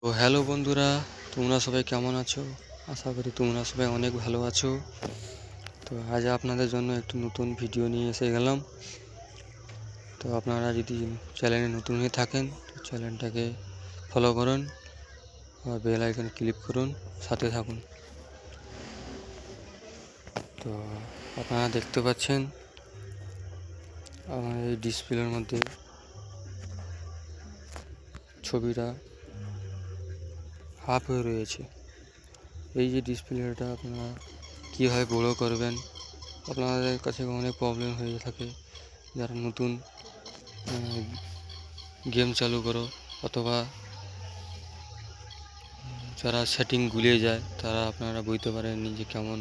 তো হ্যালো বন্ধুরা, তোমরা সবাই কেমন আছো? আশা করি তোমরা সবাই অনেক ভালো আছো। তো আজ আপনাদের জন্য একটি নতুন ভিডিও নিয়ে এসে গেলাম। তো আপনারা যদি চ্যানেলে নতুন হয়ে থাকেন তো চ্যানেলটাকে ফলো করুন আর বেল আইকনে ক্লিক করুন, সাথে থাকুন। তো আপনারা দেখতে পাচ্ছেন আমার এই ডিসপ্লের মধ্যে ছবিটা হাফ হয়ে রয়েছে। এই যে ডিসপ্লেটা আপনারা কীভাবে বড়ো করবেন, আপনাদের কাছে অনেক প্রবলেম হয়ে থাকে। যারা নতুন গেম চালু করো অথবা যারা সেটিং গুলিয়ে যায় তারা আপনারা বুঝতে পারেননি যে কেমন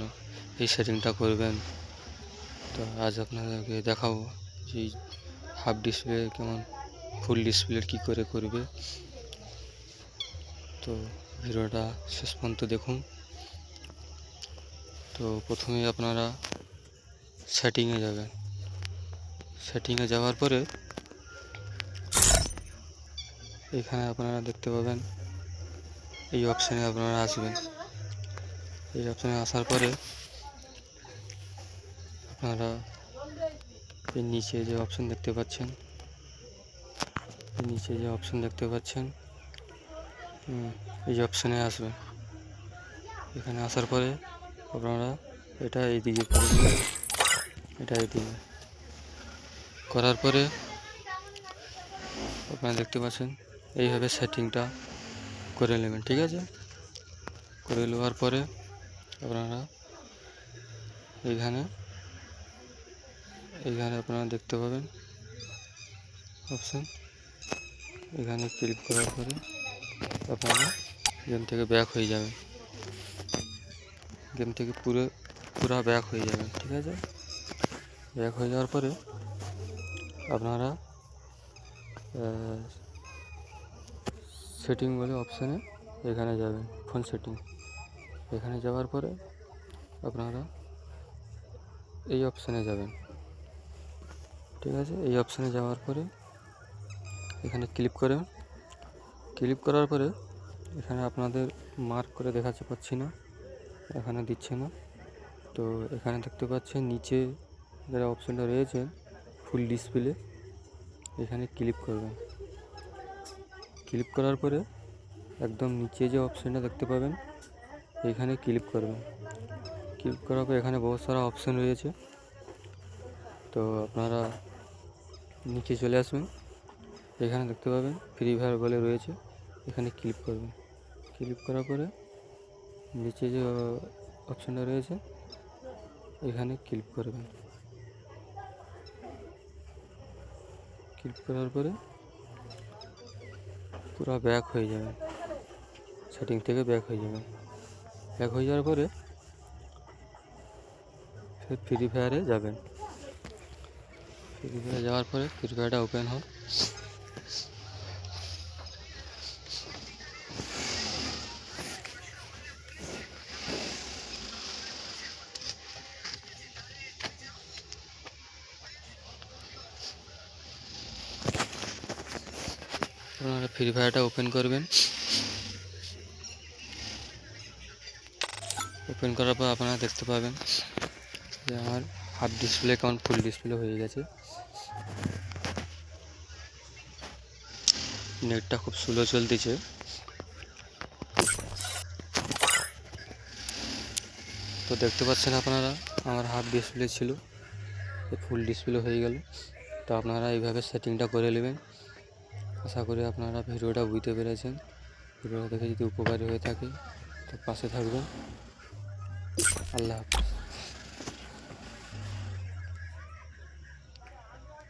এই সেটিংটা করবেন। তো আজ আপনাদেরকে দেখাবো যে হাফ ডিসপ্লে কেমন ফুল ডিসপ্লে কী করে করবে। তো ভিডিওটা শেষ পর্যন্ত দেখুন। তো প্রথমে আপনারা সেটিংয়ে যাবেন। সেটিংয়ে যাওয়ার পরে এখানে আপনারা দেখতে পাবেন এই অপশানে আপনারা আসবেন। এই অপশানে আসার পরে আপনারা এর নিচে যে অপশান দেখতে পাচ্ছেন এই অপশানে আসবেন। এখানে আসার পরে আপনারা এটা এইদিকে করবেন, এটা এইদিকে করার পরে আপনারা দেখতে পাচ্ছেন এইভাবে সেটিংটা করে নেবেন। ঠিক আছে, করে নেওয়ার পরে আপনারা এইখানে আপনারা দেখতে পাবেন অপশান। এখানে ক্লিক করার পরে আপনারা গেম থেকে ব্যাক হয়ে যাবেন। গেম থেকে পুরা ব্যাক হয়ে যাবেন। ঠিক আছে, ব্যাক হয়ে যাওয়ার পরে আপনারা সেটিং বলে অপশানে এখানে যাবেন, ফোন সেটিং। এখানে যাওয়ার পরে আপনারা এই অপশানে যাবেন। ঠিক আছে, এই অপশানে যাওয়ার পরে এখানে ক্লিক করবেন। ক্লিক করার পরে এখানে আপনাদের মার্ক করে দেখাতে পাচ্ছি না, এখানে দিচ্ছে না। তো এখানে দেখতে পাচ্ছেন নিচে যারা অপশানটা রয়েছে ফুল ডিসপ্লে, এখানে ক্লিক করবেন। ক্লিক করার পরে একদম নিচে যে অপশানটা দেখতে পাবেন এখানে ক্লিক করবেন। ক্লিক করার পর এখানে বহুত সারা অপশান রয়েছে। তো আপনারা নিচে চলে আসবেন। এখানে দেখতে পাবেন ফ্রি ফায়ার বলে রয়েছে, এখানে ক্লিক করবেন। ক্লিক করার পরে নিচে যে অপশানটা রয়েছে এখানে ক্লিক করবেন। ক্লিক করার পরে পুরো ব্যাক হয়ে যাবেন, সেটিং থেকে ব্যাক হয়ে যাবেন। ব্যাক হয়ে যাওয়ার পরে ফের ফ্রি ফায়ারে যাবেন। ফ্রি ফায়ারে যাওয়ার পরে ফ্রি ফায়ারটা ওপেন হয়। আপনারা ফ্রি ফায়ারটা ওপেন করবেন। ওপেন করার পর আপনারা দেখতে পাবেন যে আমার হাফ ডিসপ্লে কেমন ফুল ডিসপ্লে হয়ে গেছে। নেটটা খুব স্লো চলতেছে। তো দেখতে পাচ্ছেন আপনারা আমার হাফ ডিসপ্লে ছিল, ফুল ডিসপ্লে হয়ে গেল। তো আপনারা এইভাবে সেটিংটা করে নেবেন। আশা করি আপনারা ভিডিওটা বুঝতে পেরেছেন। ভিডিওটা দেখে যদি উপকারী হয়ে থাকে তো পাশে থাকবেন। আল্লাহ হাফেজ।